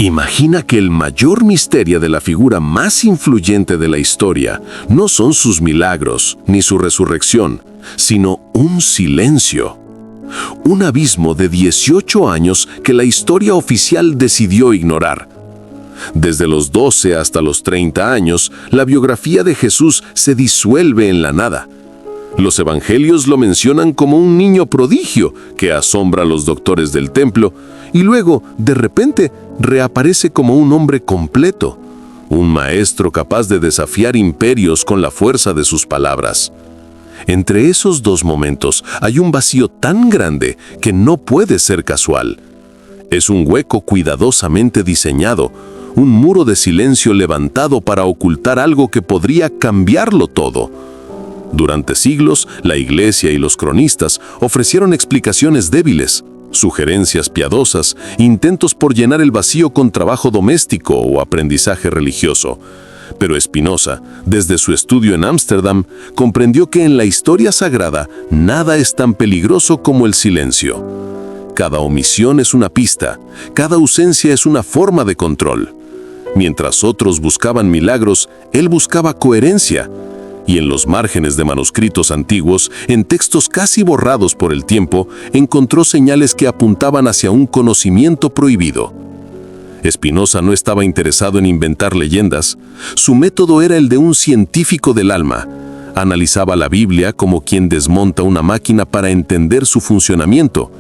Imagina que el mayor misterio de la figura más influyente de la historia no son sus milagros ni su resurrección, sino un silencio. Un abismo de 18 años que la historia oficial decidió ignorar. Desde los 12 hasta los 30 años, la biografía de Jesús se disuelve en la nada. Los evangelios lo mencionan como un niño prodigio que asombra a los doctores del templo y luego, de repente, reaparece como un hombre completo, un maestro capaz de desafiar imperios con la fuerza de sus palabras. Entre esos dos momentos hay un vacío tan grande que no puede ser casual. Es un hueco cuidadosamente diseñado, un muro de silencio levantado para ocultar algo que podría cambiarlo todo. Durante siglos, la Iglesia y los cronistas ofrecieron explicaciones débiles, sugerencias piadosas, intentos por llenar el vacío con trabajo doméstico o aprendizaje religioso. Pero Spinoza, desde su estudio en Ámsterdam, comprendió que en la historia sagrada nada es tan peligroso como el silencio. Cada omisión es una pista, cada ausencia es una forma de control. Mientras otros buscaban milagros, él buscaba coherencia. Y en los márgenes de manuscritos antiguos, en textos casi borrados por el tiempo, encontró señales que apuntaban hacia un conocimiento prohibido. Spinoza no estaba interesado en inventar leyendas. Su método era el de un científico del alma. Analizaba la Biblia como quien desmonta una máquina para entender su funcionamiento.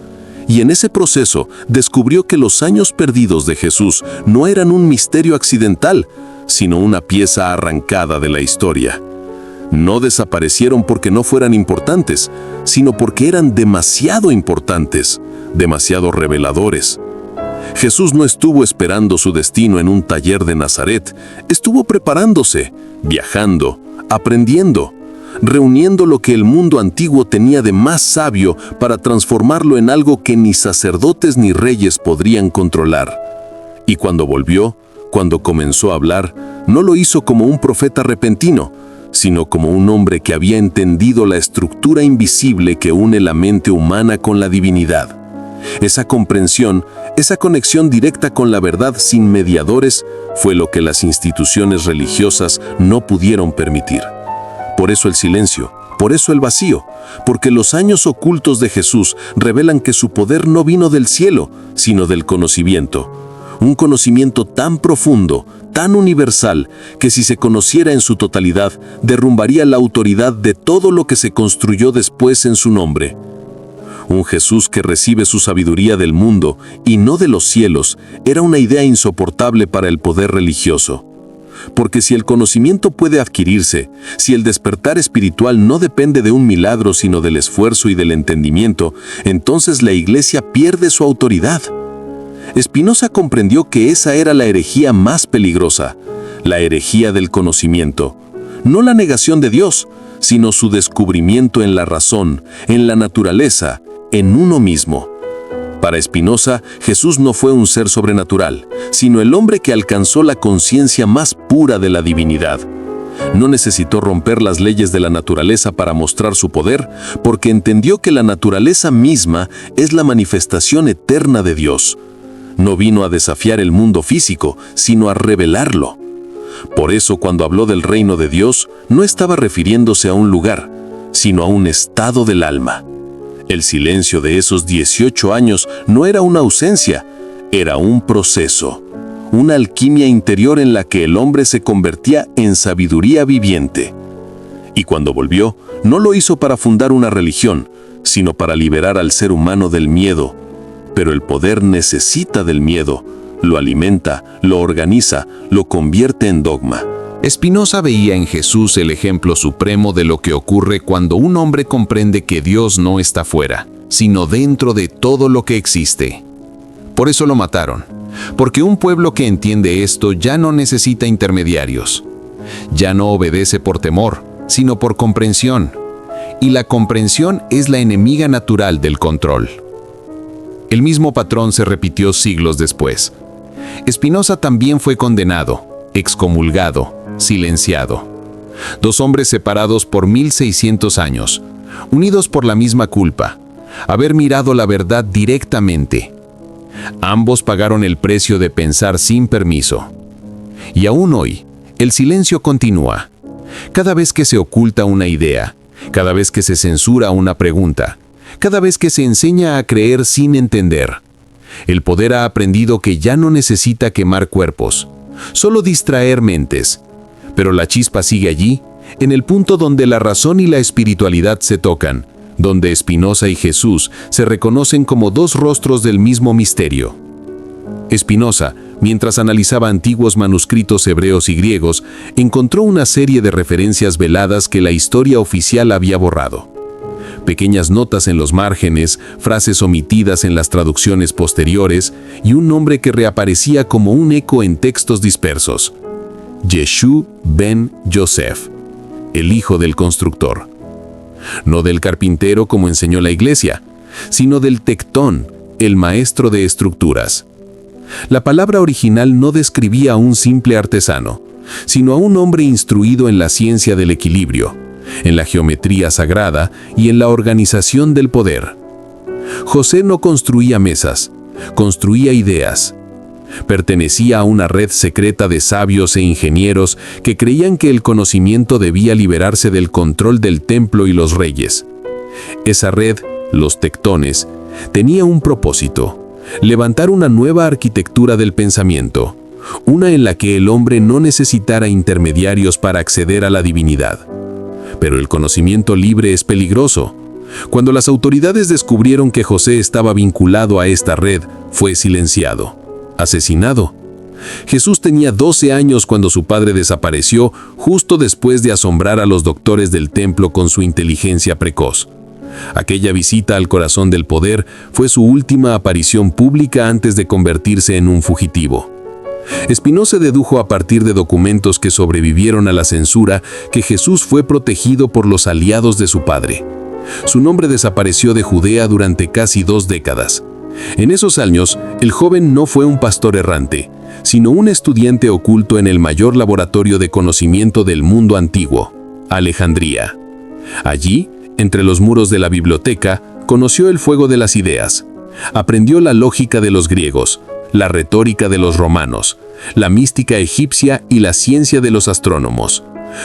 Y en ese proceso descubrió que los años perdidos de Jesús no eran un misterio accidental, sino una pieza arrancada de la historia. No desaparecieron porque no fueran importantes, sino porque eran demasiado importantes, demasiado reveladores. Jesús no estuvo esperando su destino en un taller de Nazaret, estuvo preparándose, viajando, aprendiendo, reuniendo lo que el mundo antiguo tenía de más sabio para transformarlo en algo que ni sacerdotes ni reyes podrían controlar. Y cuando volvió, cuando comenzó a hablar, no lo hizo como un profeta repentino, sino como un hombre que había entendido la estructura invisible que une la mente humana con la divinidad. Esa comprensión, esa conexión directa con la verdad sin mediadores, fue lo que las instituciones religiosas no pudieron permitir. Por eso el silencio, por eso el vacío, porque los años ocultos de Jesús revelan que su poder no vino del cielo, sino del conocimiento. Un conocimiento tan profundo, tan universal, que si se conociera en su totalidad, derrumbaría la autoridad de todo lo que se construyó después en su nombre. Un Jesús que recibe su sabiduría del mundo y no de los cielos, era una idea insoportable para el poder religioso. Porque si el conocimiento puede adquirirse, si el despertar espiritual no depende de un milagro sino del esfuerzo y del entendimiento, entonces la Iglesia pierde su autoridad. Spinoza comprendió que esa era la herejía más peligrosa, la herejía del conocimiento. No la negación de Dios, sino su descubrimiento en la razón, en la naturaleza, en uno mismo. Para Spinoza, Jesús no fue un ser sobrenatural, sino el hombre que alcanzó la conciencia más pura de la divinidad. No necesitó romper las leyes de la naturaleza para mostrar su poder, porque entendió que la naturaleza misma es la manifestación eterna de Dios. No vino a desafiar el mundo físico, sino a revelarlo. Por eso, cuando habló del reino de Dios, no estaba refiriéndose a un lugar, sino a un estado del alma. El silencio de esos 18 años no era una ausencia, era un proceso, una alquimia interior en la que el hombre se convertía en sabiduría viviente. Y cuando volvió, no lo hizo para fundar una religión, sino para liberar al ser humano del miedo. Pero el poder necesita del miedo, lo alimenta, lo organiza, lo convierte en dogma. Spinoza veía en Jesús el ejemplo supremo de lo que ocurre cuando un hombre comprende que Dios no está fuera, sino dentro de todo lo que existe. Por eso lo mataron, porque un pueblo que entiende esto ya no necesita intermediarios. Ya no obedece por temor, sino por comprensión. Y la comprensión es la enemiga natural del control. El mismo patrón se repitió siglos después. Spinoza también fue condenado, excomulgado, silenciado. Dos hombres separados por 1600 años, unidos por la misma culpa, haber mirado la verdad directamente. Ambos pagaron el precio de pensar sin permiso. Y aún hoy, el silencio continúa. Cada vez que se oculta una idea, cada vez que se censura una pregunta, cada vez que se enseña a creer sin entender, el poder ha aprendido que ya no necesita quemar cuerpos, solo distraer mentes. Pero la chispa sigue allí, en el punto donde la razón y la espiritualidad se tocan, donde Spinoza y Jesús se reconocen como dos rostros del mismo misterio. Spinoza, mientras analizaba antiguos manuscritos hebreos y griegos, encontró una serie de referencias veladas que la historia oficial había borrado. Pequeñas notas en los márgenes, frases omitidas en las traducciones posteriores y un nombre que reaparecía como un eco en textos dispersos. Yeshua ben Yosef, el hijo del constructor. No del carpintero como enseñó la Iglesia, sino del tectón, el maestro de estructuras. La palabra original no describía a un simple artesano, sino a un hombre instruido en la ciencia del equilibrio, en la geometría sagrada y en la organización del poder. José no construía mesas, construía ideas. Pertenecía a una red secreta de sabios e ingenieros que creían que el conocimiento debía liberarse del control del templo y los reyes. Esa red, los tectones, tenía un propósito: levantar una nueva arquitectura del pensamiento, una en la que el hombre no necesitara intermediarios para acceder a la divinidad. Pero el conocimiento libre es peligroso. Cuando las autoridades descubrieron que José estaba vinculado a esta red, fue silenciado, asesinado. Jesús tenía 12 años cuando su padre desapareció, justo después de asombrar a los doctores del templo con su inteligencia precoz. Aquella visita al corazón del poder fue su última aparición pública antes de convertirse en un fugitivo. Spinoza dedujo a partir de documentos que sobrevivieron a la censura que Jesús fue protegido por los aliados de su padre. Su nombre desapareció de Judea durante casi 2 décadas. En esos años, el joven no fue un pastor errante, sino un estudiante oculto en el mayor laboratorio de conocimiento del mundo antiguo, Alejandría. Allí, entre los muros de la biblioteca, conoció el fuego de las ideas. Aprendió la lógica de los griegos, la retórica de los romanos, la mística egipcia y la ciencia de los astrónomos.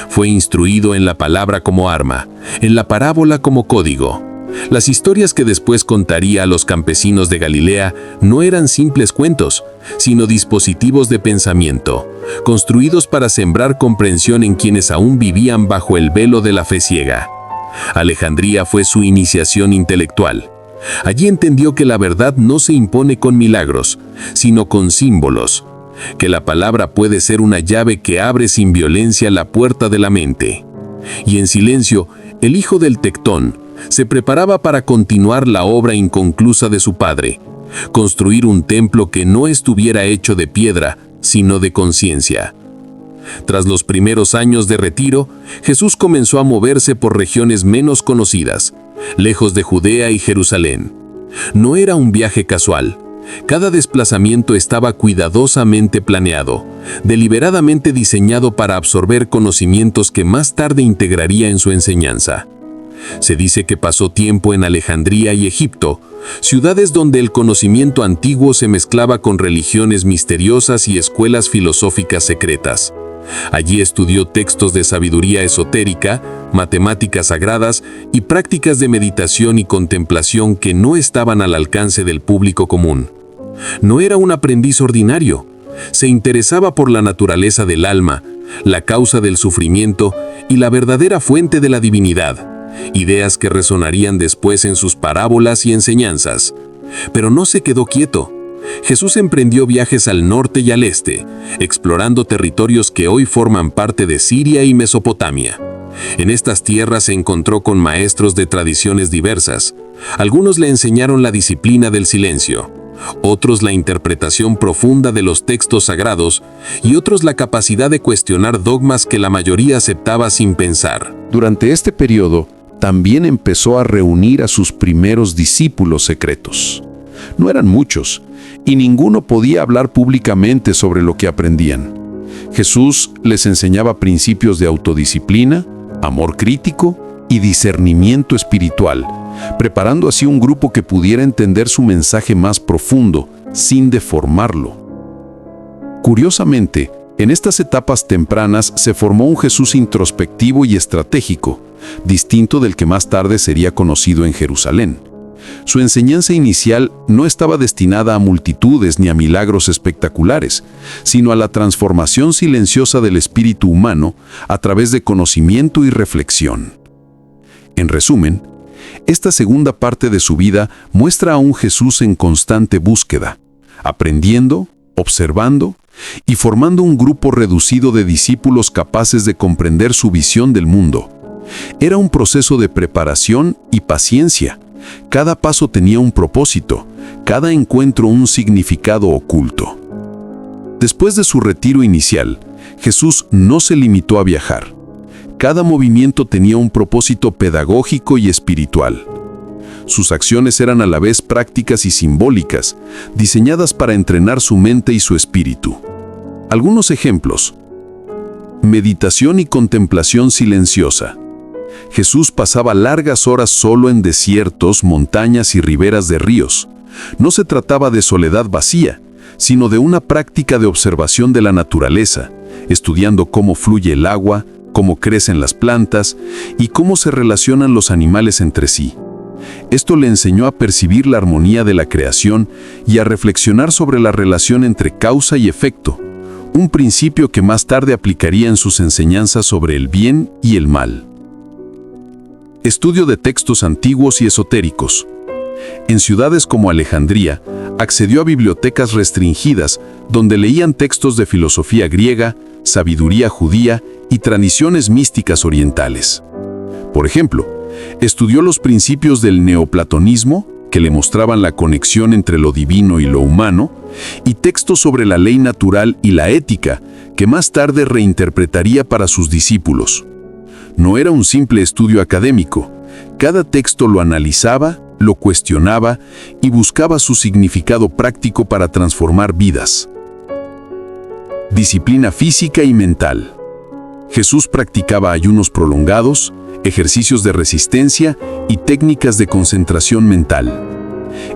Fue instruido en la palabra como arma, en la parábola como código. Las historias que después contaría a los campesinos de Galilea no eran simples cuentos, sino dispositivos de pensamiento, construidos para sembrar comprensión en quienes aún vivían bajo el velo de la fe ciega. Alejandría fue su iniciación intelectual. Allí entendió que la verdad no se impone con milagros, sino con símbolos, que la palabra puede ser una llave que abre sin violencia la puerta de la mente. Y en silencio, el hijo del tectón se preparaba para continuar la obra inconclusa de su padre, construir un templo que no estuviera hecho de piedra, sino de conciencia. Tras los primeros años de retiro, Jesús comenzó a moverse por regiones menos conocidas, lejos de Judea y Jerusalén. No era un viaje casual. Cada desplazamiento estaba cuidadosamente planeado, deliberadamente diseñado para absorber conocimientos que más tarde integraría en su enseñanza. Se dice que pasó tiempo en Alejandría y Egipto, ciudades donde el conocimiento antiguo se mezclaba con religiones misteriosas y escuelas filosóficas secretas. Allí estudió textos de sabiduría esotérica, matemáticas sagradas y prácticas de meditación y contemplación que no estaban al alcance del público común. No era un aprendiz ordinario. Se interesaba por la naturaleza del alma, la causa del sufrimiento y la verdadera fuente de la divinidad, ideas que resonarían después en sus parábolas y enseñanzas. Pero no se quedó quieto. Jesús emprendió viajes al norte y al este, explorando territorios que hoy forman parte de Siria y Mesopotamia. En estas tierras se encontró con maestros de tradiciones diversas. Algunos le enseñaron la disciplina del silencio, otros la interpretación profunda de los textos sagrados y otros la capacidad de cuestionar dogmas que la mayoría aceptaba sin pensar. Durante este periodo, también empezó a reunir a sus primeros discípulos secretos. No eran muchos, y ninguno podía hablar públicamente sobre lo que aprendían. Jesús les enseñaba principios de autodisciplina, amor crítico y discernimiento espiritual, preparando así un grupo que pudiera entender su mensaje más profundo, sin deformarlo. Curiosamente, en estas etapas tempranas se formó un Jesús introspectivo y estratégico, distinto del que más tarde sería conocido en Jerusalén. Su enseñanza inicial no estaba destinada a multitudes ni a milagros espectaculares, sino a la transformación silenciosa del espíritu humano a través de conocimiento y reflexión. En resumen, esta segunda parte de su vida muestra a un Jesús en constante búsqueda, aprendiendo, observando y formando un grupo reducido de discípulos capaces de comprender su visión del mundo. Era un proceso de preparación y paciencia. Cada paso tenía un propósito, cada encuentro un significado oculto. Después de su retiro inicial, Jesús no se limitó a viajar. Cada movimiento tenía un propósito pedagógico y espiritual. Sus acciones eran a la vez prácticas y simbólicas, diseñadas para entrenar su mente y su espíritu. Algunos ejemplos. Meditación y contemplación silenciosa. Jesús pasaba largas horas solo en desiertos, montañas y riberas de ríos. No se trataba de soledad vacía, sino de una práctica de observación de la naturaleza, estudiando cómo fluye el agua, cómo crecen las plantas y cómo se relacionan los animales entre sí. Esto le enseñó a percibir la armonía de la creación y a reflexionar sobre la relación entre causa y efecto, un principio que más tarde aplicaría en sus enseñanzas sobre el bien y el mal. Estudio de textos antiguos y esotéricos. En ciudades como Alejandría, accedió a bibliotecas restringidas donde leían textos de filosofía griega, sabiduría judía y tradiciones místicas orientales. Por ejemplo, estudió los principios del neoplatonismo, que le mostraban la conexión entre lo divino y lo humano, y textos sobre la ley natural y la ética, que más tarde reinterpretaría para sus discípulos. No era un simple estudio académico. Cada texto lo analizaba, lo cuestionaba y buscaba su significado práctico para transformar vidas. Disciplina física y mental. Jesús practicaba ayunos prolongados, ejercicios de resistencia y técnicas de concentración mental.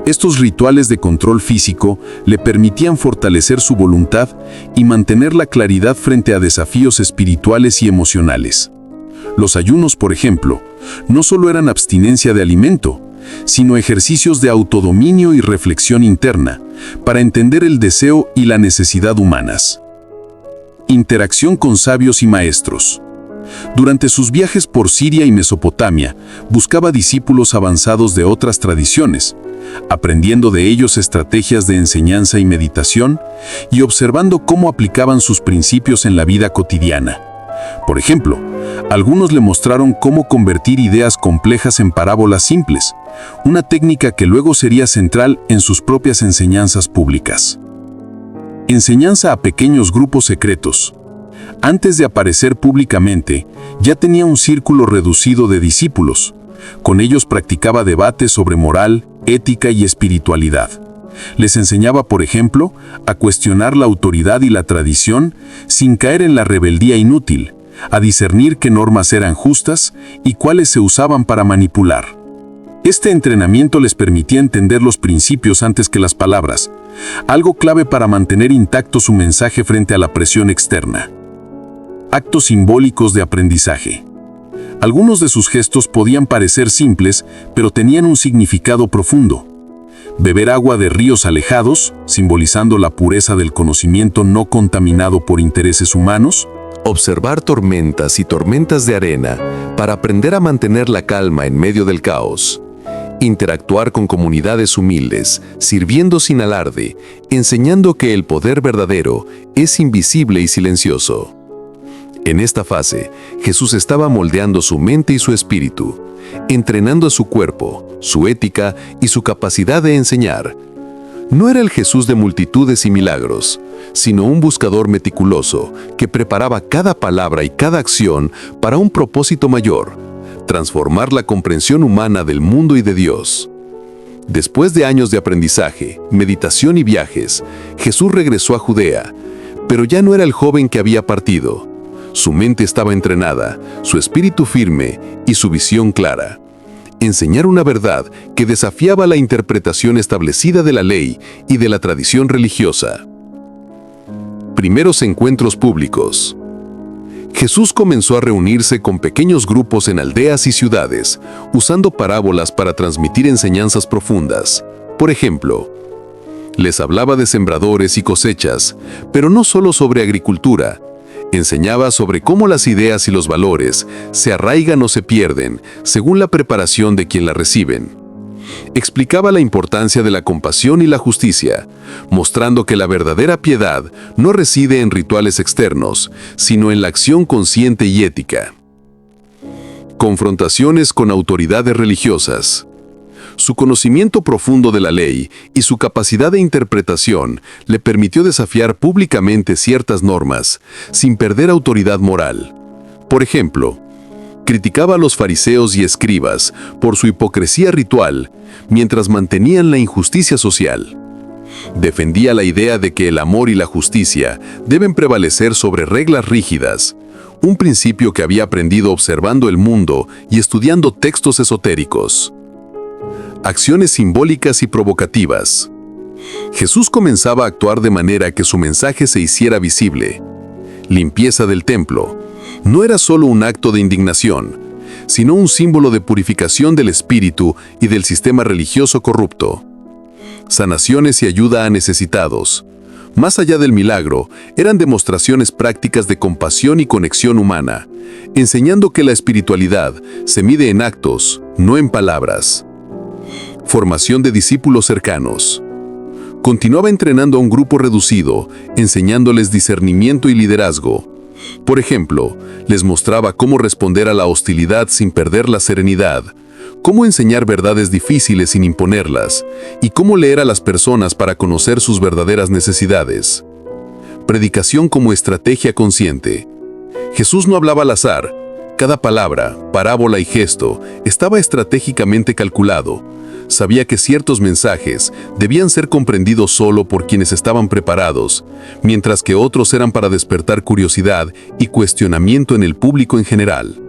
Estos rituales de control físico le permitían fortalecer su voluntad y mantener la claridad frente a desafíos espirituales y emocionales. Los ayunos, por ejemplo, no solo eran abstinencia de alimento, sino ejercicios de autodominio y reflexión interna, para entender el deseo y la necesidad humanas. Interacción con sabios y maestros. Durante sus viajes por Siria y Mesopotamia, buscaba discípulos avanzados de otras tradiciones, aprendiendo de ellos estrategias de enseñanza y meditación y observando cómo aplicaban sus principios en la vida cotidiana. Por ejemplo, algunos le mostraron cómo convertir ideas complejas en parábolas simples, una técnica que luego sería central en sus propias enseñanzas públicas. Enseñanza a pequeños grupos secretos. Antes de aparecer públicamente, ya tenía un círculo reducido de discípulos. Con ellos practicaba debates sobre moral, ética y espiritualidad. Les enseñaba, por ejemplo, a cuestionar la autoridad y la tradición sin caer en la rebeldía inútil, a discernir qué normas eran justas y cuáles se usaban para manipular. Este entrenamiento les permitía entender los principios antes que las palabras, algo clave para mantener intacto su mensaje frente a la presión externa. Actos simbólicos de aprendizaje. Algunos de sus gestos podían parecer simples, pero tenían un significado profundo. Beber agua de ríos alejados, simbolizando la pureza del conocimiento no contaminado por intereses humanos. Observar tormentas y tormentas de arena para aprender a mantener la calma en medio del caos. Interactuar con comunidades humildes, sirviendo sin alarde, enseñando que el poder verdadero es invisible y silencioso. En esta fase, Jesús estaba moldeando su mente y su espíritu, entrenando a su cuerpo, su ética y su capacidad de enseñar. No era el Jesús de multitudes y milagros, sino un buscador meticuloso que preparaba cada palabra y cada acción para un propósito mayor: transformar la comprensión humana del mundo y de Dios. Después de años de aprendizaje, meditación y viajes, Jesús regresó a Judea, pero ya no era el joven que había partido. Su mente estaba entrenada, su espíritu firme y su visión clara. enseñar una verdad que desafiaba la interpretación establecida de la ley y de la tradición religiosa. Primeros encuentros públicos. Jesús comenzó a reunirse con pequeños grupos en aldeas y ciudades, usando parábolas para transmitir enseñanzas profundas. Por ejemplo, les hablaba de sembradores y cosechas, pero no solo sobre agricultura. Enseñaba sobre cómo las ideas y los valores se arraigan o se pierden según la preparación de quien la reciben. Explicaba la importancia de la compasión y la justicia, mostrando que la verdadera piedad no reside en rituales externos, sino en la acción consciente y ética. Confrontaciones con autoridades religiosas. Su conocimiento profundo de la ley y su capacidad de interpretación le permitió desafiar públicamente ciertas normas, sin perder autoridad moral. Por ejemplo, criticaba a los fariseos y escribas por su hipocresía ritual, mientras mantenían la injusticia social. Defendía la idea de que el amor y la justicia deben prevalecer sobre reglas rígidas, un principio que había aprendido observando el mundo y estudiando textos esotéricos. Acciones simbólicas y provocativas. Jesús comenzaba a actuar de manera que su mensaje se hiciera visible. Limpieza del templo no era solo un acto de indignación, sino un símbolo de purificación del espíritu y del sistema religioso corrupto. Sanaciones y ayuda a necesitados. Más allá del milagro, eran demostraciones prácticas de compasión y conexión humana, enseñando que la espiritualidad se mide en actos, no en palabras. Formación de discípulos cercanos. Continuaba entrenando a un grupo reducido, enseñándoles discernimiento y liderazgo. Por ejemplo, les mostraba cómo responder a la hostilidad sin perder la serenidad, cómo enseñar verdades difíciles sin imponerlas, y cómo leer a las personas para conocer sus verdaderas necesidades. Predicación como estrategia consciente. Jesús no hablaba al azar. Cada palabra, parábola y gesto estaba estratégicamente calculado. Sabía que ciertos mensajes debían ser comprendidos solo por quienes estaban preparados, mientras que otros eran para despertar curiosidad y cuestionamiento en el público en general.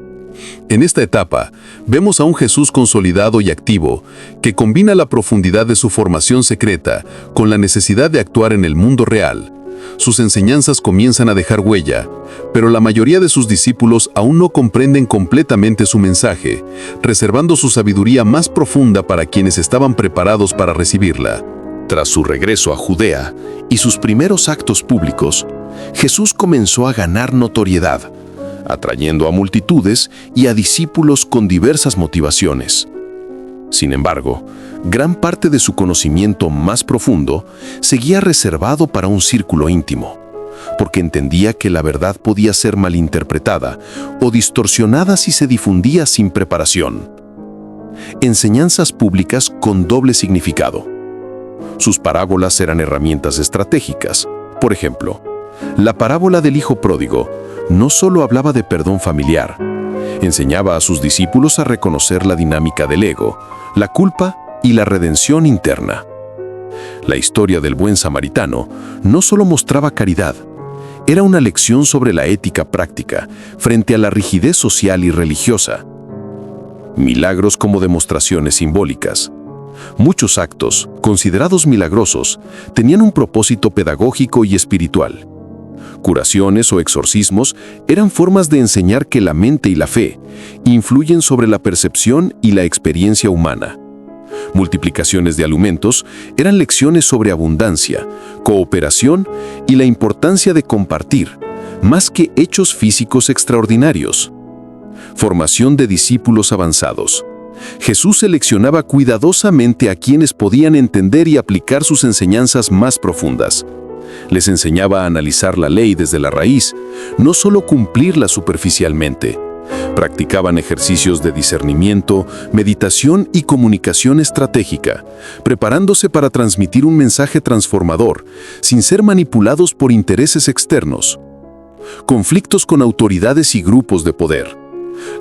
En esta etapa, vemos a un Jesús consolidado y activo, que combina la profundidad de su formación secreta con la necesidad de actuar en el mundo real. Sus enseñanzas comienzan a dejar huella, pero la mayoría de sus discípulos aún no comprenden completamente su mensaje, reservando su sabiduría más profunda para quienes estaban preparados para recibirla. Tras su regreso a Judea y sus primeros actos públicos, Jesús comenzó a ganar notoriedad, atrayendo a multitudes y a discípulos con diversas motivaciones. Sin embargo, gran parte de su conocimiento más profundo seguía reservado para un círculo íntimo, porque entendía que la verdad podía ser malinterpretada o distorsionada si se difundía sin preparación. Enseñanzas públicas con doble significado. Sus parábolas eran herramientas estratégicas. Por ejemplo, la parábola del hijo pródigo no solo hablaba de perdón familiar, enseñaba a sus discípulos a reconocer la dinámica del ego, la culpa y la redención interna. La historia del buen samaritano no solo mostraba caridad, era una lección sobre la ética práctica frente a la rigidez social y religiosa. Milagros como demostraciones simbólicas. Muchos actos, considerados milagrosos, tenían un propósito pedagógico y espiritual. Curaciones o exorcismos eran formas de enseñar que la mente y la fe influyen sobre la percepción y la experiencia humana. Multiplicaciones de alimentos eran lecciones sobre abundancia, cooperación y la importancia de compartir, más que hechos físicos extraordinarios. Formación de discípulos avanzados. Jesús seleccionaba cuidadosamente a quienes podían entender y aplicar sus enseñanzas más profundas. Les enseñaba a analizar la ley desde la raíz, no solo cumplirla superficialmente. Practicaban ejercicios de discernimiento, meditación y comunicación estratégica, preparándose para transmitir un mensaje transformador, sin ser manipulados por intereses externos. Conflictos con autoridades y grupos de poder.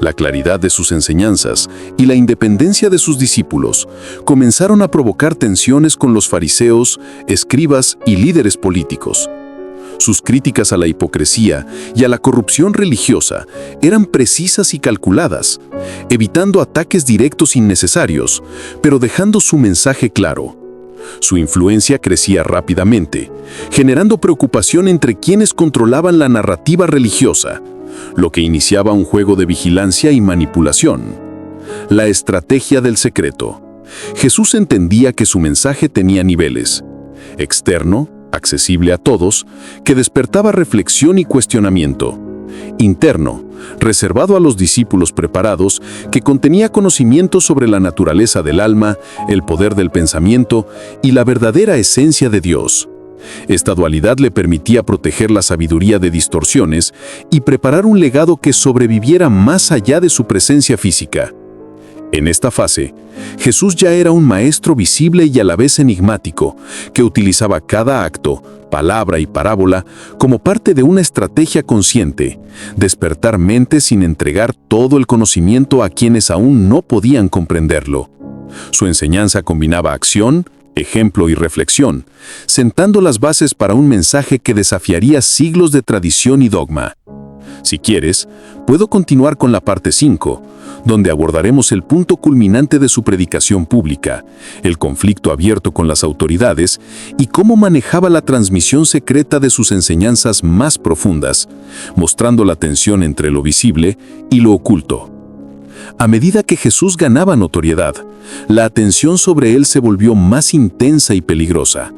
La claridad de sus enseñanzas y la independencia de sus discípulos comenzaron a provocar tensiones con los fariseos, escribas y líderes políticos. Sus críticas a la hipocresía y a la corrupción religiosa eran precisas y calculadas, evitando ataques directos innecesarios, pero dejando su mensaje claro. Su influencia crecía rápidamente, generando preocupación entre quienes controlaban la narrativa religiosa, lo que iniciaba un juego de vigilancia y manipulación. La estrategia del secreto. Jesús entendía que su mensaje tenía niveles: externo, accesible a todos, que despertaba reflexión y cuestionamiento; interno, reservado a los discípulos preparados, que contenía conocimiento sobre la naturaleza del alma, el poder del pensamiento y la verdadera esencia de Dios. Esta dualidad le permitía proteger la sabiduría de distorsiones y preparar un legado que sobreviviera más allá de su presencia física. En esta fase, Jesús ya era un maestro visible y a la vez enigmático, que utilizaba cada acto, palabra y parábola como parte de una estrategia consciente: despertar mentes sin entregar todo el conocimiento a quienes aún no podían comprenderlo. Su enseñanza combinaba acción, ejemplo y reflexión, sentando las bases para un mensaje que desafiaría siglos de tradición y dogma. Si quieres, puedo continuar con la parte 5, donde abordaremos el punto culminante de su predicación pública, el conflicto abierto con las autoridades y cómo manejaba la transmisión secreta de sus enseñanzas más profundas, mostrando la tensión entre lo visible y lo oculto. A medida que Jesús ganaba notoriedad, la atención sobre él se volvió más intensa y peligrosa.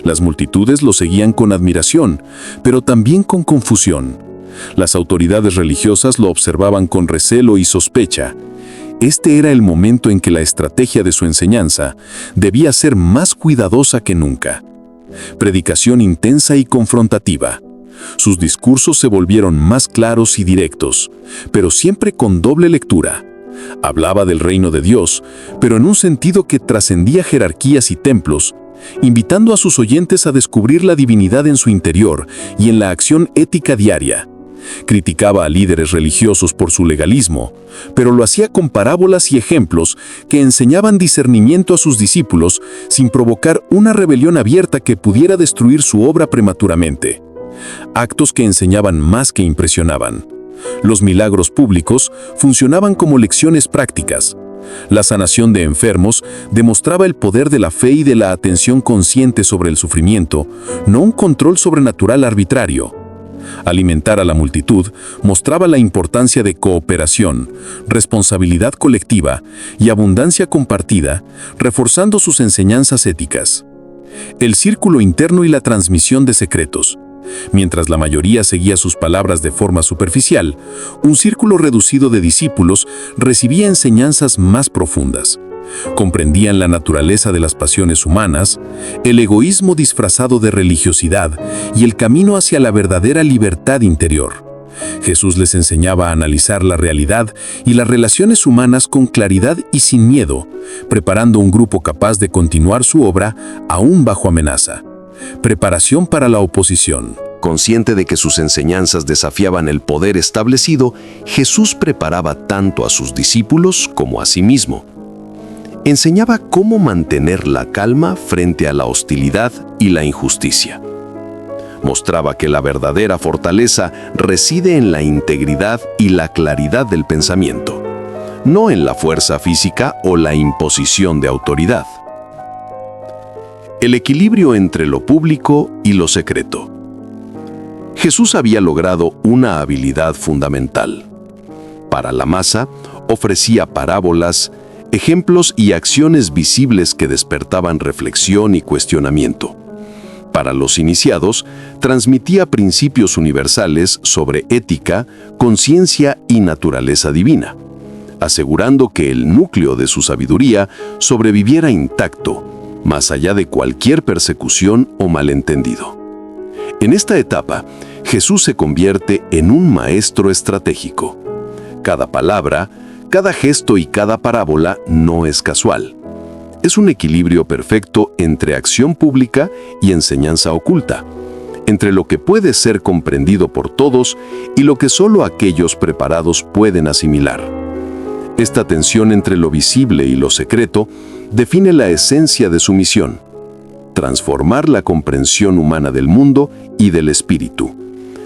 Las multitudes lo seguían con admiración, pero también con confusión. Las autoridades religiosas lo observaban con recelo y sospecha. Este era el momento en que la estrategia de su enseñanza debía ser más cuidadosa que nunca. Predicación intensa y confrontativa. Sus discursos se volvieron más claros y directos, pero siempre con doble lectura. Hablaba del reino de Dios, pero en un sentido que trascendía jerarquías y templos, invitando a sus oyentes a descubrir la divinidad en su interior y en la acción ética diaria. Criticaba a líderes religiosos por su legalismo, pero lo hacía con parábolas y ejemplos que enseñaban discernimiento a sus discípulos sin provocar una rebelión abierta que pudiera destruir su obra prematuramente. Actos que enseñaban más que impresionaban. Los milagros públicos funcionaban como lecciones prácticas. La sanación de enfermos demostraba el poder de la fe y de la atención consciente sobre el sufrimiento, no un control sobrenatural arbitrario. Alimentar a la multitud mostraba la importancia de cooperación, responsabilidad colectiva y abundancia compartida, reforzando sus enseñanzas éticas. El círculo interno y la transmisión de secretos. Mientras la mayoría seguía sus palabras de forma superficial, un círculo reducido de discípulos recibía enseñanzas más profundas. Comprendían la naturaleza de las pasiones humanas, el egoísmo disfrazado de religiosidad y el camino hacia la verdadera libertad interior. Jesús les enseñaba a analizar la realidad y las relaciones humanas con claridad y sin miedo, preparando un grupo capaz de continuar su obra aún bajo amenaza. Preparación para la oposición. Consciente de que sus enseñanzas desafiaban el poder establecido, Jesús preparaba tanto a sus discípulos como a sí mismo. Enseñaba cómo mantener la calma frente a la hostilidad y la injusticia. Mostraba que la verdadera fortaleza reside en la integridad y la claridad del pensamiento, no en la fuerza física o la imposición de autoridad. El equilibrio entre lo público y lo secreto. Jesús había logrado una habilidad fundamental. Para la masa, ofrecía parábolas, ejemplos y acciones visibles que despertaban reflexión y cuestionamiento. Para los iniciados, transmitía principios universales sobre ética, conciencia y naturaleza divina, asegurando que el núcleo de su sabiduría sobreviviera intacto, más allá de cualquier persecución o malentendido. En esta etapa, Jesús se convierte en un maestro estratégico. Cada palabra, cada gesto y cada parábola no es casual. Es un equilibrio perfecto entre acción pública y enseñanza oculta, entre lo que puede ser comprendido por todos y lo que solo aquellos preparados pueden asimilar. Esta tensión entre lo visible y lo secreto define la esencia de su misión: transformar la comprensión humana del mundo y del espíritu,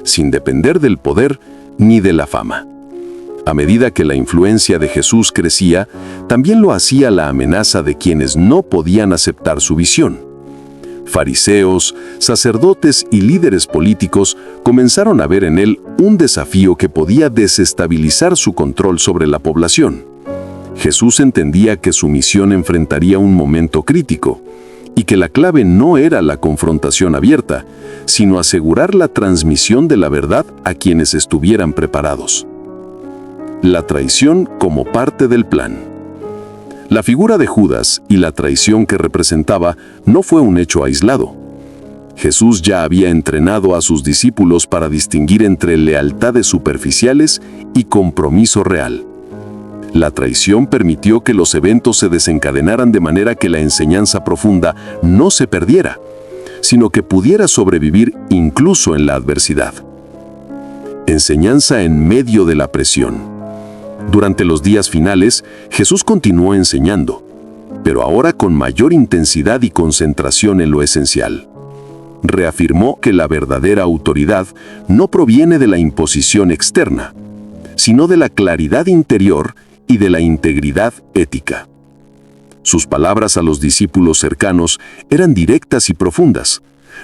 sin depender del poder ni de la fama. A medida que la influencia de Jesús crecía, también lo hacía la amenaza de quienes no podían aceptar su visión. Fariseos, sacerdotes y líderes políticos comenzaron a ver en él un desafío que podía desestabilizar su control sobre la población. Jesús entendía que su misión enfrentaría un momento crítico y que la clave no era la confrontación abierta, sino asegurar la transmisión de la verdad a quienes estuvieran preparados. La traición como parte del plan. La figura de Judas y la traición que representaba no fue un hecho aislado. Jesús ya había entrenado a sus discípulos para distinguir entre lealtades superficiales y compromiso real. La traición permitió que los eventos se desencadenaran de manera que la enseñanza profunda no se perdiera, sino que pudiera sobrevivir incluso en la adversidad. Enseñanza en medio de la presión. Durante los días finales, Jesús continuó enseñando, pero ahora con mayor intensidad y concentración en lo esencial. Reafirmó que la verdadera autoridad no proviene de la imposición externa, sino de la claridad interior y de la integridad ética. Sus palabras a los discípulos cercanos eran directas y profundas,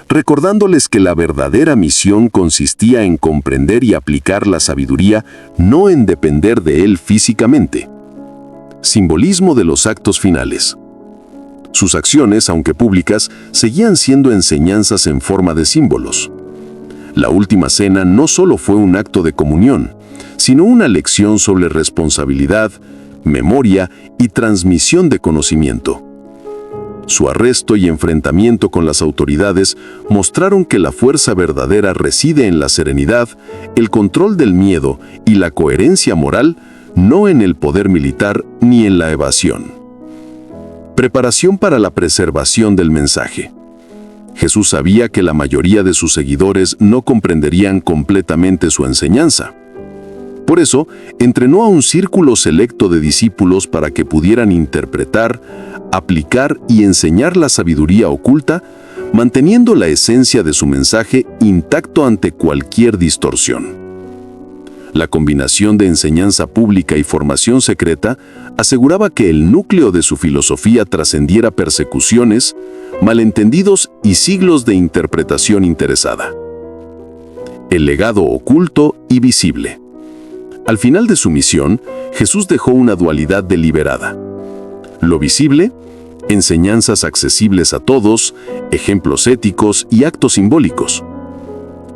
recordándoles que la verdadera misión consistía en comprender y aplicar la sabiduría, no en depender de él físicamente. Simbolismo de los actos finales. Sus acciones, aunque públicas, seguían siendo enseñanzas en forma de símbolos. La última cena no solo fue un acto de comunión, sino una lección sobre responsabilidad, memoria y transmisión de conocimiento. Su arresto y enfrentamiento con las autoridades mostraron que la fuerza verdadera reside en la serenidad, el control del miedo y la coherencia moral, no en el poder militar ni en la evasión. Preparación para la preservación del mensaje. Jesús sabía que la mayoría de sus seguidores no comprenderían completamente su enseñanza. Por eso, entrenó a un círculo selecto de discípulos para que pudieran interpretar, aplicar y enseñar la sabiduría oculta, manteniendo la esencia de su mensaje intacto ante cualquier distorsión. La combinación de enseñanza pública y formación secreta aseguraba que el núcleo de su filosofía trascendiera persecuciones, malentendidos y siglos de interpretación interesada. El legado oculto y visible. Al final de su misión, Jesús dejó una dualidad deliberada. Lo visible, enseñanzas accesibles a todos, ejemplos éticos y actos simbólicos.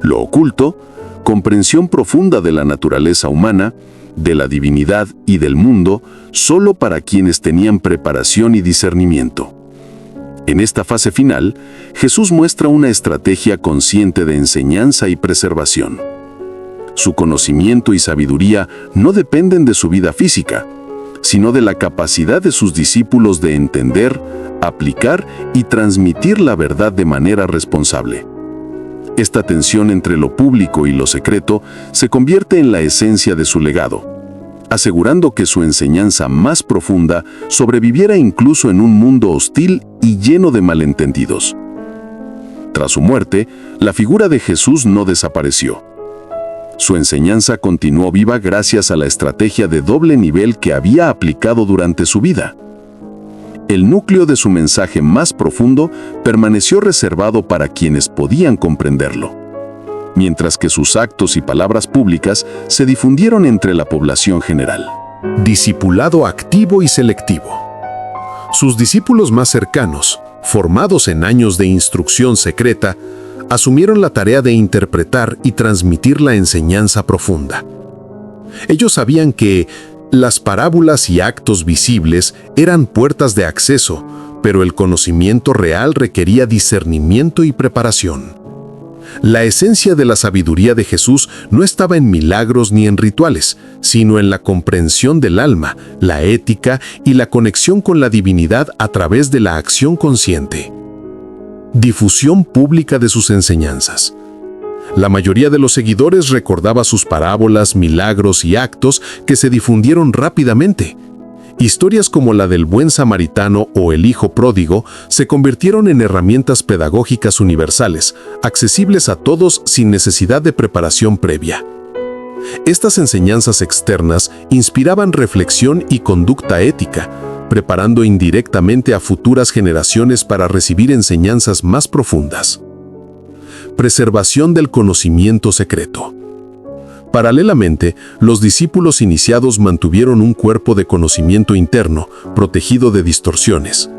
Lo oculto, comprensión profunda de la naturaleza humana, de la divinidad y del mundo, solo para quienes tenían preparación y discernimiento. En esta fase final, Jesús muestra una estrategia consciente de enseñanza y preservación. Su conocimiento y sabiduría no dependen de su vida física, sino de la capacidad de sus discípulos de entender, aplicar y transmitir la verdad de manera responsable. Esta tensión entre lo público y lo secreto se convierte en la esencia de su legado, asegurando que su enseñanza más profunda sobreviviera incluso en un mundo hostil y lleno de malentendidos. Tras su muerte, la figura de Jesús no desapareció. Su enseñanza continuó viva gracias a la estrategia de doble nivel que había aplicado durante su vida. El núcleo de su mensaje más profundo permaneció reservado para quienes podían comprenderlo, mientras que sus actos y palabras públicas se difundieron entre la población general. Discipulado activo y selectivo. Sus discípulos más cercanos, formados en años de instrucción secreta, asumieron la tarea de interpretar y transmitir la enseñanza profunda. Ellos sabían que las parábolas y actos visibles eran puertas de acceso, pero el conocimiento real requería discernimiento y preparación. La esencia de la sabiduría de Jesús no estaba en milagros ni en rituales, sino en la comprensión del alma, la ética y la conexión con la divinidad a través de la acción consciente. Difusión pública de sus enseñanzas. La mayoría de los seguidores recordaba sus parábolas, milagros y actos que se difundieron rápidamente. Historias como la del buen samaritano o el hijo pródigo se convirtieron en herramientas pedagógicas universales, accesibles a todos sin necesidad de preparación previa. Estas enseñanzas externas inspiraban reflexión y conducta ética, preparando indirectamente a futuras generaciones para recibir enseñanzas más profundas. Preservación del conocimiento secreto. Paralelamente, los discípulos iniciados mantuvieron un cuerpo de conocimiento interno, protegido de distorsiones.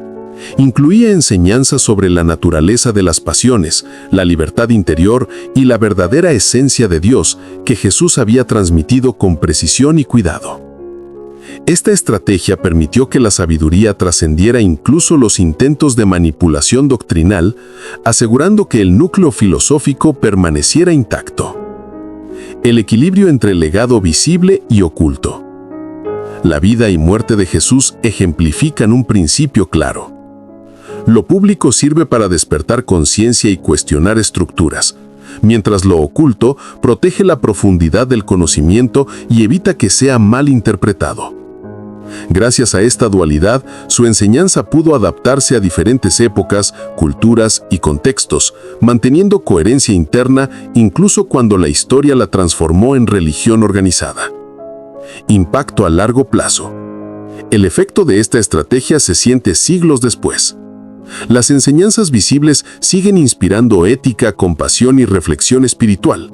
Incluía enseñanzas sobre la naturaleza de las pasiones, la libertad interior y la verdadera esencia de Dios que Jesús había transmitido con precisión y cuidado. Esta estrategia permitió que la sabiduría trascendiera incluso los intentos de manipulación doctrinal, asegurando que el núcleo filosófico permaneciera intacto. El equilibrio entre el legado visible y oculto. La vida y muerte de Jesús ejemplifican un principio claro. Lo público sirve para despertar conciencia y cuestionar estructuras, mientras lo oculto protege la profundidad del conocimiento y evita que sea mal interpretado. Gracias a esta dualidad, su enseñanza pudo adaptarse a diferentes épocas, culturas y contextos, manteniendo coherencia interna incluso cuando la historia la transformó en religión organizada. Impacto a largo plazo. El efecto de esta estrategia se siente siglos después. Las enseñanzas visibles siguen inspirando ética, compasión y reflexión espiritual.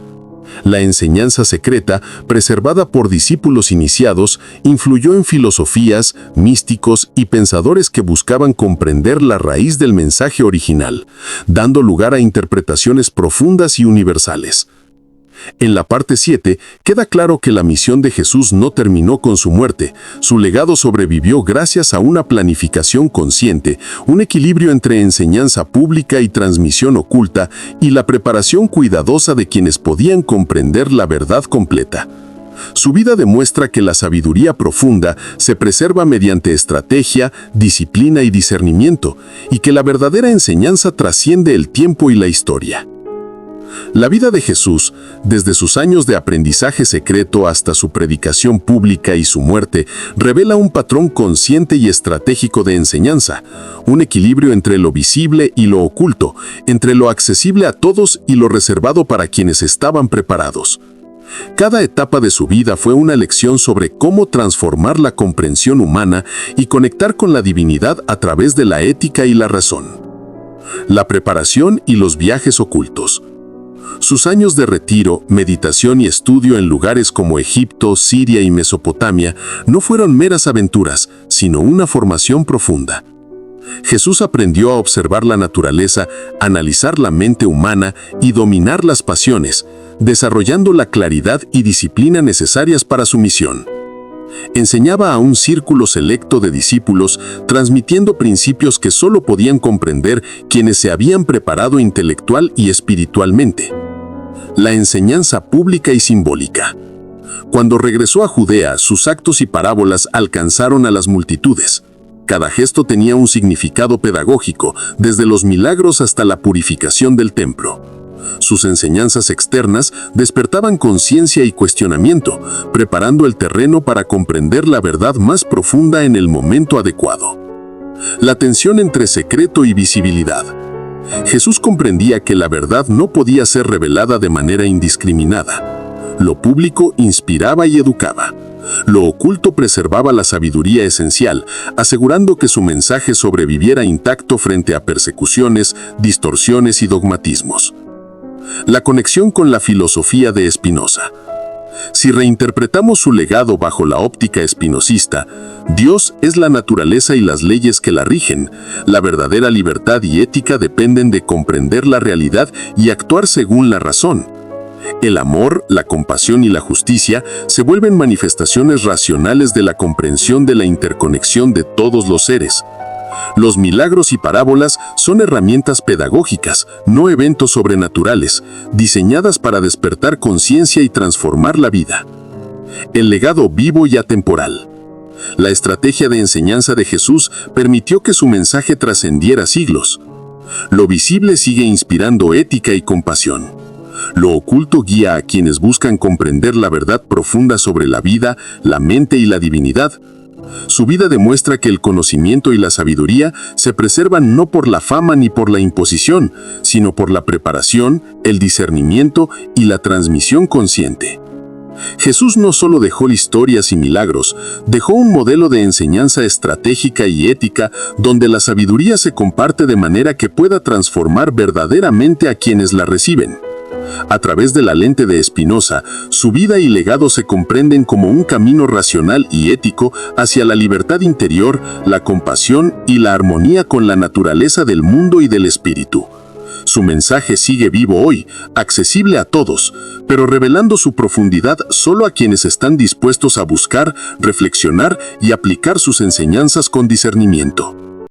La enseñanza secreta, preservada por discípulos iniciados, influyó en filosofías, místicos y pensadores que buscaban comprender la raíz del mensaje original, dando lugar a interpretaciones profundas y universales. En la parte 7, queda claro que la misión de Jesús no terminó con su muerte. Su legado sobrevivió gracias a una planificación consciente, un equilibrio entre enseñanza pública y transmisión oculta, y la preparación cuidadosa de quienes podían comprender la verdad completa. Su vida demuestra que la sabiduría profunda se preserva mediante estrategia, disciplina y discernimiento, y que la verdadera enseñanza trasciende el tiempo y la historia. La vida de Jesús, desde sus años de aprendizaje secreto hasta su predicación pública y su muerte, revela un patrón consciente y estratégico de enseñanza, un equilibrio entre lo visible y lo oculto, entre lo accesible a todos y lo reservado para quienes estaban preparados. Cada etapa de su vida fue una lección sobre cómo transformar la comprensión humana y conectar con la divinidad a través de la ética y la razón. La preparación y los viajes ocultos. Sus años de retiro, meditación y estudio en lugares como Egipto, Siria y Mesopotamia no fueron meras aventuras, sino una formación profunda. Jesús aprendió a observar la naturaleza, analizar la mente humana y dominar las pasiones, desarrollando la claridad y disciplina necesarias para su misión. Enseñaba a un círculo selecto de discípulos, transmitiendo principios que solo podían comprender quienes se habían preparado intelectual y espiritualmente. La enseñanza pública y simbólica. Cuando regresó a Judea, sus actos y parábolas alcanzaron a las multitudes. Cada gesto tenía un significado pedagógico, desde los milagros hasta la purificación del templo. Sus enseñanzas externas despertaban conciencia y cuestionamiento, preparando el terreno para comprender la verdad más profunda en el momento adecuado. La tensión entre secreto y visibilidad. Jesús comprendía que la verdad no podía ser revelada de manera indiscriminada. Lo público inspiraba y educaba. Lo oculto preservaba la sabiduría esencial, asegurando que su mensaje sobreviviera intacto frente a persecuciones, distorsiones y dogmatismos. La conexión con la filosofía de Spinoza. Si reinterpretamos su legado bajo la óptica espinosista, Dios es la naturaleza y las leyes que la rigen. La verdadera libertad y ética dependen de comprender la realidad y actuar según la razón. El amor, la compasión y la justicia se vuelven manifestaciones racionales de la comprensión de la interconexión de todos los seres. Los milagros y parábolas son herramientas pedagógicas, no eventos sobrenaturales, diseñadas para despertar conciencia y transformar la vida. El legado vivo y atemporal. La estrategia de enseñanza de Jesús permitió que su mensaje trascendiera siglos. Lo visible sigue inspirando ética y compasión. Lo oculto guía a quienes buscan comprender la verdad profunda sobre la vida, la mente y la divinidad. Su vida demuestra que el conocimiento y la sabiduría se preservan no por la fama ni por la imposición, sino por la preparación, el discernimiento y la transmisión consciente. Jesús no solo dejó historias y milagros, dejó un modelo de enseñanza estratégica y ética donde la sabiduría se comparte de manera que pueda transformar verdaderamente a quienes la reciben. A través de la lente de Spinoza, su vida y legado se comprenden como un camino racional y ético hacia la libertad interior, la compasión y la armonía con la naturaleza del mundo y del espíritu. Su mensaje sigue vivo hoy, accesible a todos, pero revelando su profundidad solo a quienes están dispuestos a buscar, reflexionar y aplicar sus enseñanzas con discernimiento.